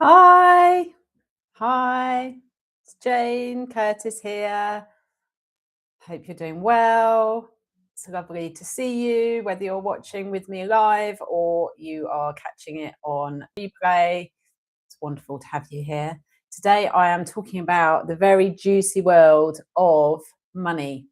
Hi, hi. It's Jane Curtis here. Hope you're doing well. It's lovely to see you, whether you're watching with me live or you are catching it on replay. It's wonderful to have you here. Today, I am talking about the very juicy world of money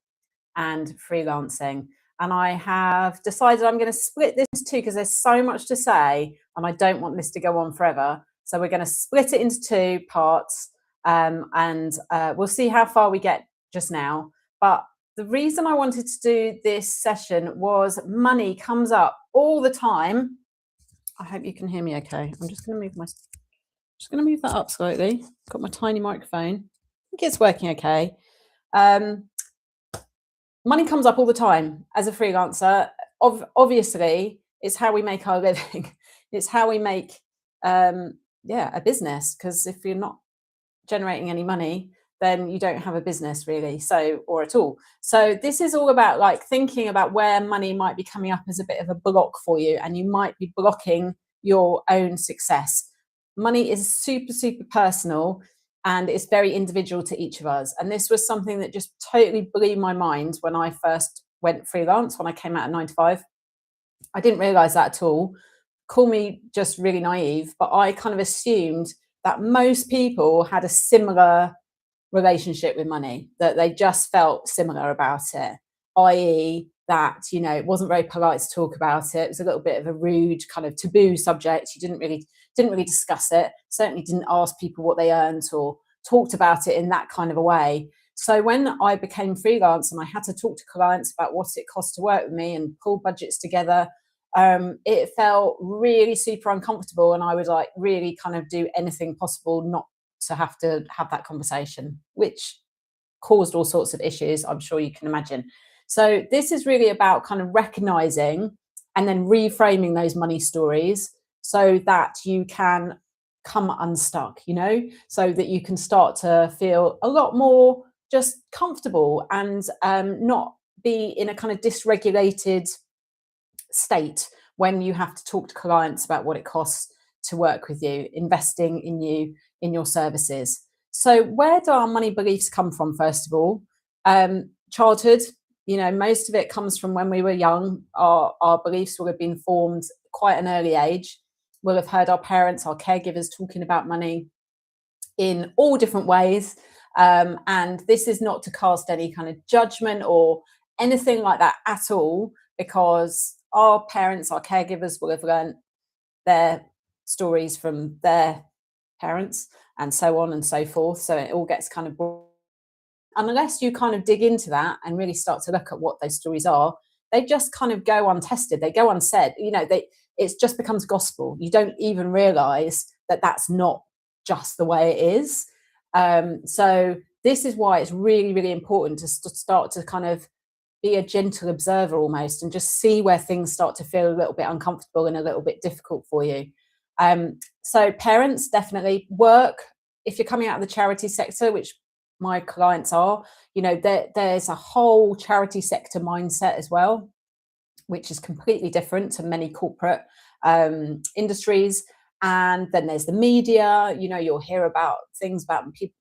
and freelancing. And I have decided I'm going to split this too because there's so much to say and I don't want this to go on forever. So we're going to split it into two parts and we'll see how far we get just now. But the reason I wanted to do this session was money comes up all the time. I hope you can hear me okay. I'm just going to move that up slightly. Got my tiny microphone. I think it's working okay. Money comes up all the time as a freelancer. Obviously, it's how we make our living. It's how we make, a business. Because if you're not generating any money, then you don't have a business really, or at all. So this is all about like thinking about where money might be coming up as a bit of a block for you, and you might be blocking your own success. Money is super, super personal and it's very individual to each of us. And this was something that just totally blew my mind when I first went freelance, when I came out of 9 to 5. I didn't realize that at all. Call me just really naive, but I kind of assumed that most people had a similar relationship with money, that they just felt similar about it, i.e., that, it wasn't very polite to talk about it. It was a little bit of a rude kind of taboo subject. You didn't really discuss it, certainly didn't ask people what they earned or talked about it in that kind of a way. So when I became freelance and I had to talk to clients about what it cost to work with me and pull budgets together, it felt really super uncomfortable, and I would like really kind of do anything possible not to have that conversation, which caused all sorts of issues, I'm sure you can imagine. So this is really about kind of recognizing and then reframing those money stories so that you can come unstuck, so that you can start to feel a lot more just comfortable and not be in a kind of dysregulated state when you have to talk to clients about what it costs to work with you, investing in you, in your services. So where do our money beliefs come from? First of all, childhood. Most of it comes from when we were young. Our beliefs will have been formed quite an early age. We'll have heard our parents, our caregivers talking about money in all different ways. And this is not to cast any kind of judgment or anything like that at all, because our parents, our caregivers will have learned their stories from their parents and so on and so forth. So it all gets kind of unless you kind of dig into that and really start to look at what those stories are, they just kind of go untested. They go unsaid. It just becomes gospel. You don't even realize that that's not just the way it is. So this is why it's really, really important to start to kind of be a gentle observer almost and just see where things start to feel a little bit uncomfortable and a little bit difficult for you. So parents, definitely. Work, if you're coming out of the charity sector, which my clients are, there's a whole charity sector mindset as well, which is completely different to many corporate industries. And then there's the media. You'll hear about things about people,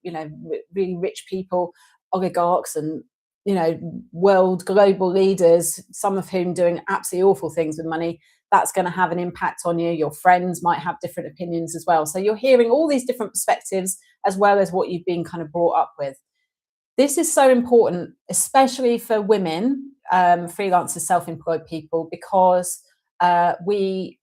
really rich people, oligarchs, and world global leaders, some of whom doing absolutely awful things with money. That's going to have an impact on you. Your friends might have different opinions as well. So you're hearing all these different perspectives as well as what you've been kind of brought up with. This is so important, especially for women, freelancers, self-employed people, because we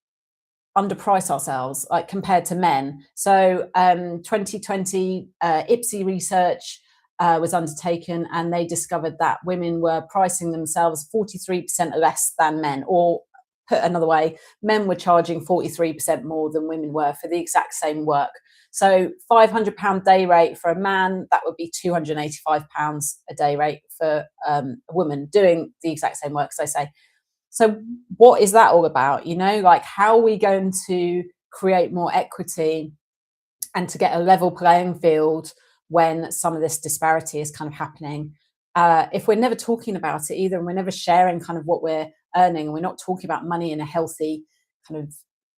underprice ourselves like compared to men. So 2020 IPSI research was undertaken, and they discovered that women were pricing themselves 43% less than men, or put another way, men were charging 43% more than women were for the exact same work. So £500 day rate for a man, that would be £285 a day rate for a woman doing the exact same work, as I say. So what is that all about? Like, how are we going to create more equity and to get a level playing field when some of this disparity is kind of happening? If we're never talking about it either, and we're never sharing kind of what we're earning, and we're not talking about money in a healthy kind of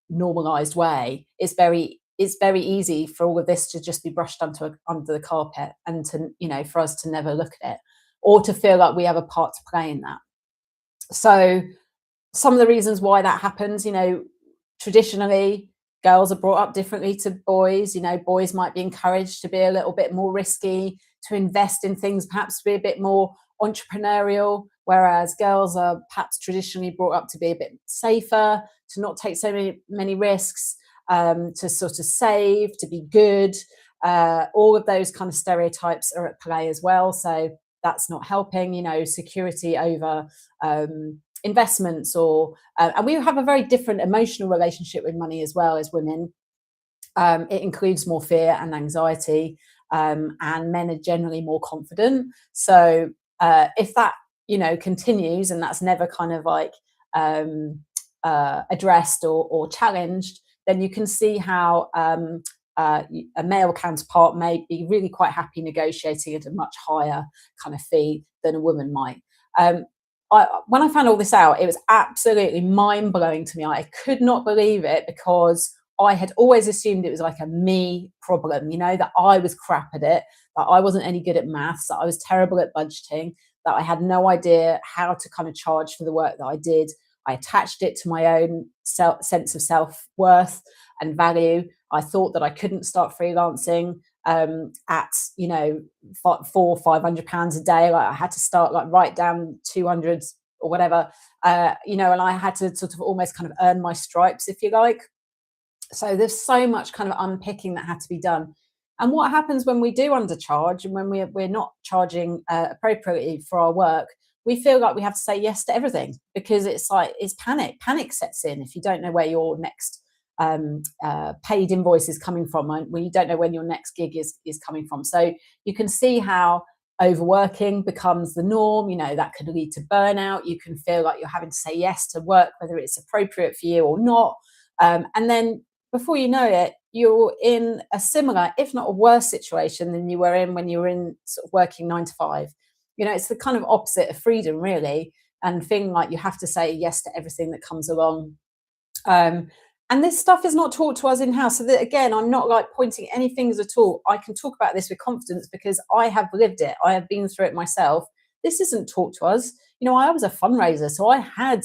normalized way, it's very it's very easy for all of this to just be brushed under the carpet, and to, for us to never look at it, or to feel like we have a part to play in that. So some of the reasons why that happens, traditionally, girls are brought up differently to boys. Boys might be encouraged to be a little bit more risky, to invest in things, perhaps to be a bit more entrepreneurial, whereas girls are perhaps traditionally brought up to be a bit safer, to not take so many risks, to sort of save, to be good. All of those kind of stereotypes are at play as well. So that's not helping, security over investments, or and we have a very different emotional relationship with money as well as women. It includes more fear and anxiety, and men are generally more confident. So if that continues, and that's never kind of like addressed or challenged, then you can see how a male counterpart may be really quite happy negotiating at a much higher kind of fee than a woman might. When I found all this out, it was absolutely mind-blowing to me. I could not believe it, because I had always assumed it was like a me problem, that I was crap at it, that I wasn't any good at maths, that I was terrible at budgeting, that I had no idea how to kind of charge for the work that I did. I attached it to my own sense of self-worth and value. I thought that I couldn't start freelancing at £400-500 a day. Like, I had to start like right down 200 or whatever, and I had to sort of almost kind of earn my stripes, if you like. So there's so much kind of unpicking that had to be done. And what happens when we do undercharge, and when we're not charging appropriately for our work, we feel like we have to say yes to everything, because it's panic sets in if you don't know where your next paid invoice is coming from, when you don't know when your next gig is coming from. So you can see how overworking becomes the norm. That could lead to burnout. You can feel like you're having to say yes to work, whether it's appropriate for you or not. And then before you know it, you're in a similar, if not a worse situation than you were in when you were in sort of working 9 to 5. It's the kind of opposite of freedom, really, and feeling like you have to say yes to everything that comes along. And this stuff is not taught to us in-house. So that, again, I'm not like pointing any fingers at all. I can talk about this with confidence because I have lived it. I have been through it myself. This isn't taught to us. I was a fundraiser, so I had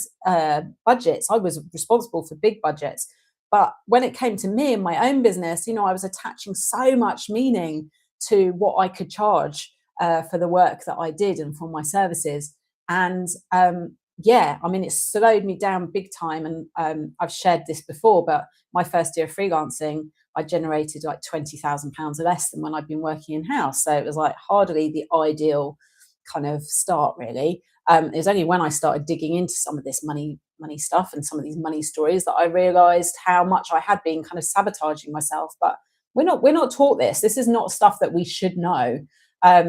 budgets. I was responsible for big budgets. But when it came to me and my own business, I was attaching so much meaning to what I could charge for the work that I did and for my services. And it slowed me down big time. And I've shared this before, but my first year of freelancing, I generated like £20,000 less than when I'd been working in-house. So it was like hardly the ideal kind of start, really. It was only when I started digging into some of this money stuff and some of these money stories that I realized how much I had been kind of sabotaging myself. But we're not taught this. This is not stuff that we should know.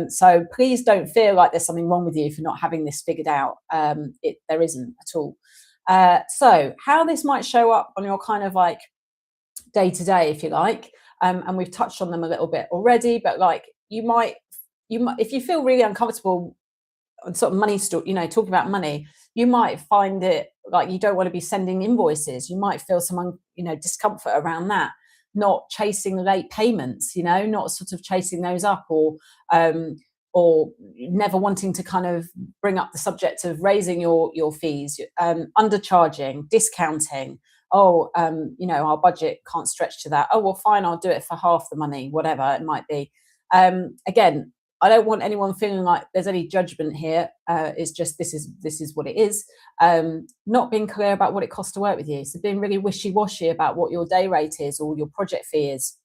So please don't feel like there's something wrong with you for not having this figured out. There isn't at all. So how this might show up on your kind of like day to day, if you like, and we've touched on them a little bit already, but like you might, if you feel really uncomfortable on sort of money talking about money, you might find it like you don't want to be sending invoices. You might feel some discomfort around that, not chasing late payments, not sort of chasing those up, or never wanting to kind of bring up the subject of raising your fees, undercharging, discounting. Our budget can't stretch to that. Oh, well, fine, I'll do it for half the money, whatever it might be. Again, I don't want anyone feeling like there's any judgment here. It's just this is what it is. Not being clear about what it costs to work with you. So being really wishy-washy about what your day rate is or your project fee is,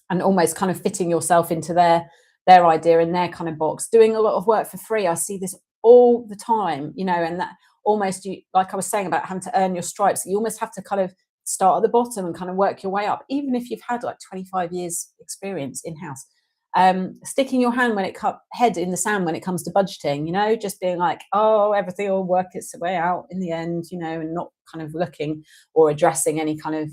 and almost kind of fitting yourself into their idea in their kind of box. Doing a lot of work for free. I see this all the time, and that almost, you, like I was saying about having to earn your stripes, you almost have to kind of start at the bottom and kind of work your way up, even if you've had like 25 years experience in-house. Sticking your head in the sand when it comes to budgeting, just being like, oh, everything will work its way out in the end, and not kind of looking or addressing any kind of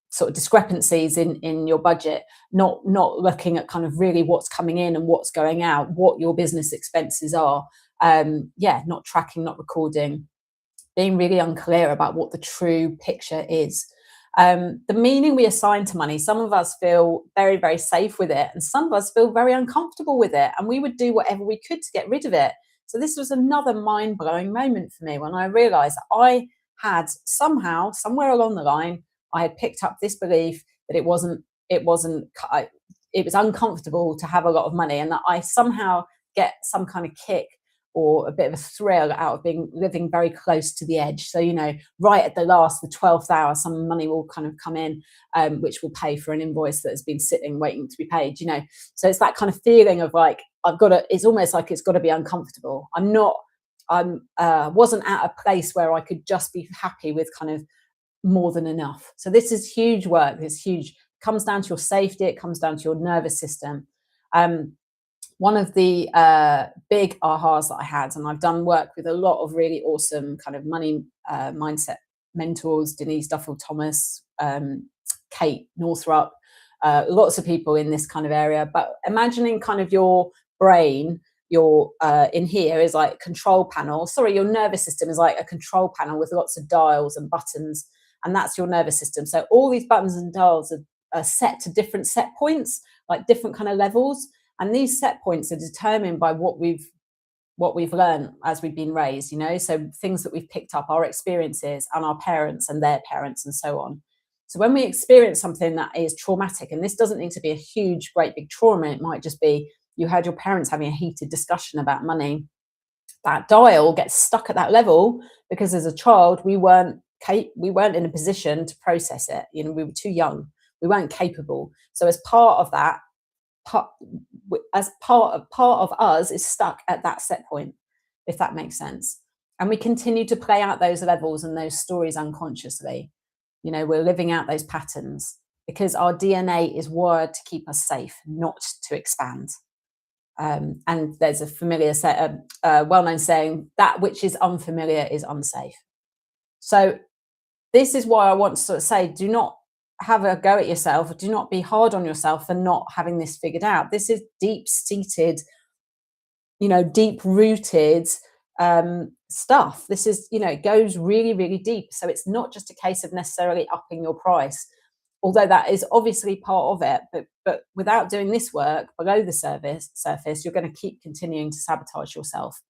sort of discrepancies in your budget, not looking at kind of really what's coming in and what's going out, what your business expenses are, not tracking, not recording, being really unclear about what the true picture is. The meaning we assign to money, some of us feel very, very safe with it, and some of us feel very uncomfortable with it, and we would do whatever we could to get rid of it. So this was another mind-blowing moment for me when I realized that I had somehow, somewhere along the line, I had picked up this belief that it wasn't, it was uncomfortable to have a lot of money, and that I somehow get some kind of kick or a bit of a thrill out of living very close to the edge. So, right at the 12th hour, some money will kind of come in, which will pay for an invoice that has been sitting waiting to be paid. So it's that kind of feeling of like, it's almost like it's got to be uncomfortable. Wasn't at a place where I could just be happy with kind of more than enough. So this is huge work. It's huge. It comes down to your safety. It comes down to your nervous system. One of the big ahas that I had, and I've done work with a lot of really awesome kind of money mindset mentors, Denise Duffel-Thomas, Kate Northrup, lots of people in this kind of area. But imagining kind of your brain, your in here is like a control panel. Sorry, your nervous system is like a control panel with lots of dials and buttons, and that's your nervous system. So all these buttons and dials are set to different set points, like different kind of levels. And these set points are determined by what we've learned as we've been raised, so things that we've picked up, our experiences and our parents and their parents and so on. So when we experience something that is traumatic, and this doesn't need to be a huge, great big trauma, it might just be you heard your parents having a heated discussion about money. That dial gets stuck at that level because as a child, we weren't in a position to process it. We were too young. We weren't capable. So as part of that, part of us is stuck at that set point, if that makes sense. And we continue to play out those levels and those stories unconsciously. We're living out those patterns because our DNA is wired to keep us safe, not to expand. And there's a familiar well-known saying, that which is unfamiliar is unsafe. So this is why I want to sort of say, do not have a go at yourself. Do not be hard on yourself for not having this figured out. This is deep-seated, deep-rooted stuff. This is, it goes really, really deep. So it's not just a case of necessarily upping your price, although that is obviously part of it. But without doing this work below the surface, you're going to keep continuing to sabotage yourself,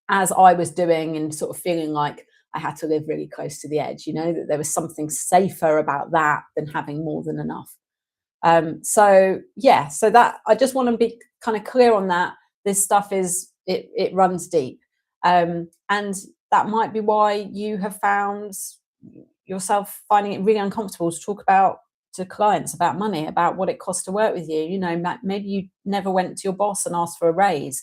as I was doing, and sort of feeling like I had to live really close to the edge, that there was something safer about that than having more than enough. So that I just want to be kind of clear on that. This stuff it runs deep. And that might be why you have found yourself finding it really uncomfortable to talk to clients about money, about what it costs to work with you. Maybe you never went to your boss and asked for a raise.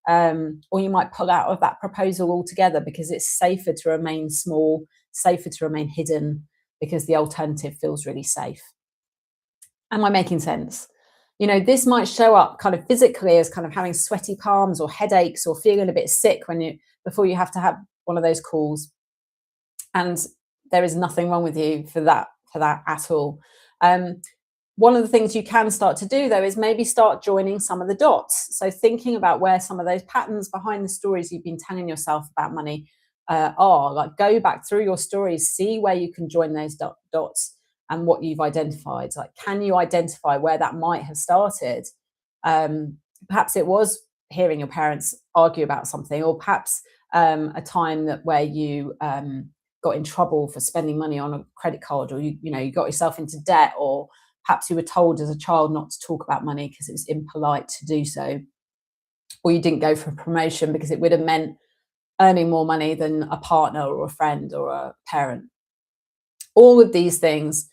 Or you might pull out of that proposal altogether because it's safer to remain small, safer to remain hidden, because the alternative feels really safe. Am I making sense? This might show up kind of physically as kind of having sweaty palms or headaches or feeling a bit sick before you have to have one of those calls. And there is nothing wrong with you for that at all. One of the things you can start to do, though, is maybe start joining some of the dots. So thinking about where some of those patterns behind the stories you've been telling yourself about money are. Like, go back through your stories, see where you can join those dots and what you've identified. Like, can you identify where that might have started? Perhaps it was hearing your parents argue about something, or perhaps a time where you got in trouble for spending money on a credit card, or you got yourself into debt, or perhaps you were told as a child not to talk about money because it was impolite to do so, or you didn't go for a promotion because it would have meant earning more money than a partner or a friend or a parent. All of these things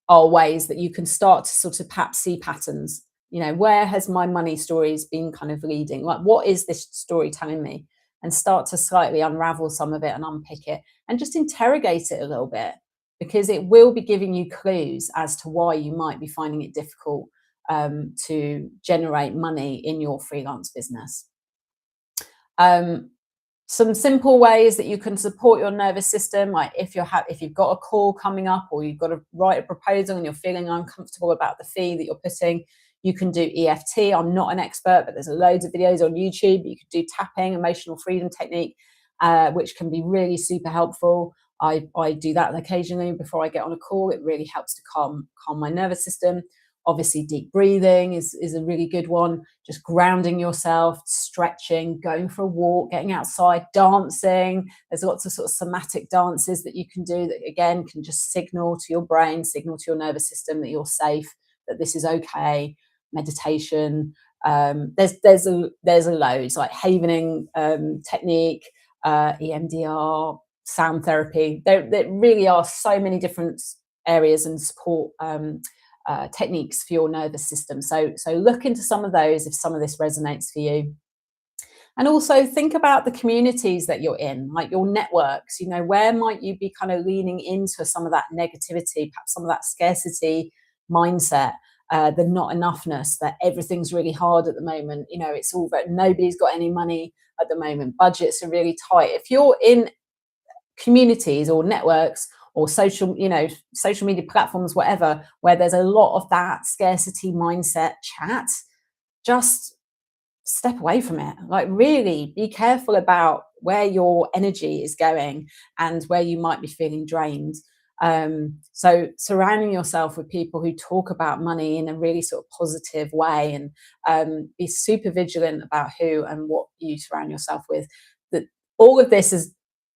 are ways that you can start to sort of perhaps see patterns. Where has my money stories been kind of leading? Like, what is this story telling me? And start to slightly unravel some of it and unpick it and just interrogate it a little bit, because it will be giving you clues as to why you might be finding it difficult to generate money in your freelance business. Some simple ways that you can support your nervous system, like if you've got a call coming up, or you've got to write a proposal and you're feeling uncomfortable about the fee that you're putting, you can do EFT. I'm not an expert, but there's loads of videos on YouTube. You can do tapping, emotional freedom technique, which can be really super helpful. I do that occasionally before I get on a call. It really helps to calm my nervous system. Obviously, deep breathing is a really good one. Just grounding yourself, stretching, going for a walk, getting outside, dancing. There's lots of sort of somatic dances that you can do that, again, can just signal to your brain, signal to your nervous system that you're safe, that this is okay. Meditation. There's a loads like havening technique, EMDR, sound therapy. There really are so many different areas and support techniques for your nervous system. So look into some of those if some of this resonates for you. And also think about the communities that you're in, like your networks. Where might you be kind of leaning into some of that negativity, perhaps some of that scarcity mindset, the not enoughness, that everything's really hard at the moment. It's all about nobody's got any money at the moment. Budgets are really tight. If you're in communities or networks or social media platforms, whatever, where there's a lot of that scarcity mindset chat, just step away from it. Like, really be careful about where your energy is going and where you might be feeling drained. So surrounding yourself with people who talk about money in a really sort of positive way, and be super vigilant about who and what you surround yourself with. That all of this is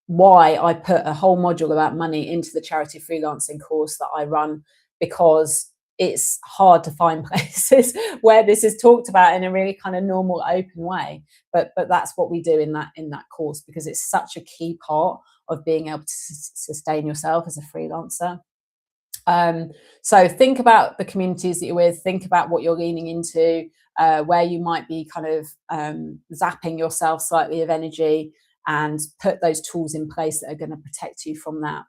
why I put a whole module about money into the charity freelancing course that I run, because it's hard to find places where this is talked about in a really kind of normal, open way. But that's what we do in that course, because it's such a key part of being able to sustain yourself as a freelancer. So think about the communities that you're with. Think about what you're leaning into, where you might be kind of zapping yourself slightly of energy, and put those tools in place that are going to protect you from that.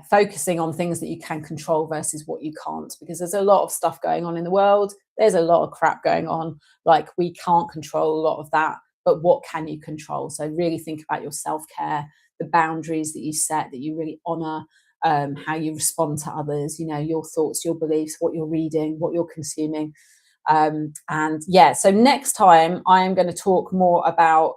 Focusing on things that you can control versus what you can't, because there's a lot of stuff going on in the world. There's a lot of crap going on. Like, we can't control a lot of that, but what can you control? So really think about your self-care, the boundaries that you set, that you really honor, how you respond to others, your thoughts, your beliefs, what you're reading, what you're consuming. So next time I am going to talk more about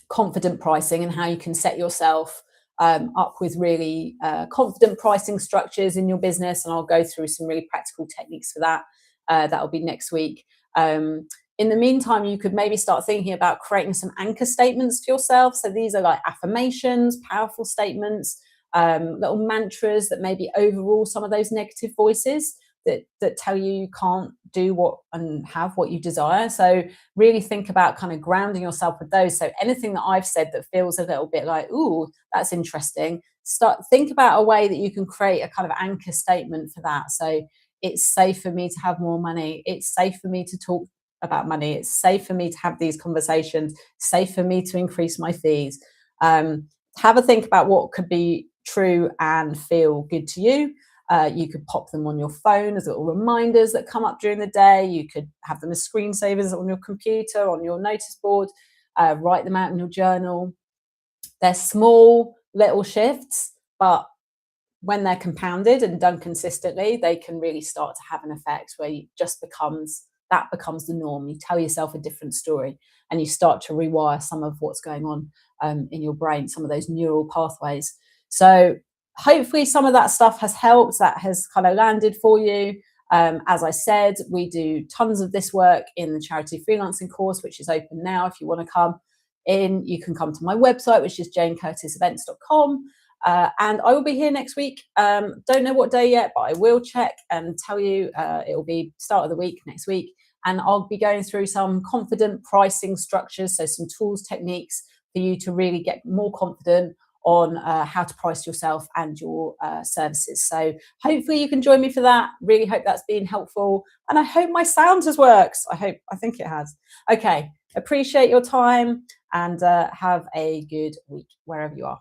confident pricing and how you can set yourself up with really confident pricing structures in your business. And I'll go through some really practical techniques for that. That'll be next week. In the meantime, you could maybe start thinking about creating some anchor statements for yourself. So these are like affirmations, powerful statements, little mantras that maybe overrule some of those negative voices that tell you can't do what and have what you desire. So really think about kind of grounding yourself with those. So anything that I've said that feels a little bit like, ooh, that's interesting, think about a way that you can create a kind of anchor statement for that. So it's safe for me to have more money. It's safe for me to talk about money. It's safe for me to have these conversations. It's safe for me to increase my fees. Have a think about what could be true and feel good to you. You could pop them on your phone as little reminders that come up during the day. You could have them as screensavers on your computer, on your notice board, write them out in your journal. They're small little shifts, but when they're compounded and done consistently, they can really start to have an effect where that becomes the norm. You tell yourself a different story and you start to rewire some of what's going on in your brain, some of those neural pathways. So hopefully some of that stuff has helped, that has kind of landed for you. As I said, we do tons of this work in the charity freelancing course, which is open now. If you want to come in, you can come to my website, which is janecurtisevents.com. And I will be here next week. Don't know what day yet, but I will check and tell you. It will be start of the week next week. And I'll be going through some confident pricing structures, so some tools, techniques for you to really get more confident on how to price yourself and your services. So hopefully you can join me for that. Really hope that's been helpful. And I hope my sound has worked. I think it has. Okay, appreciate your time and have a good week wherever you are.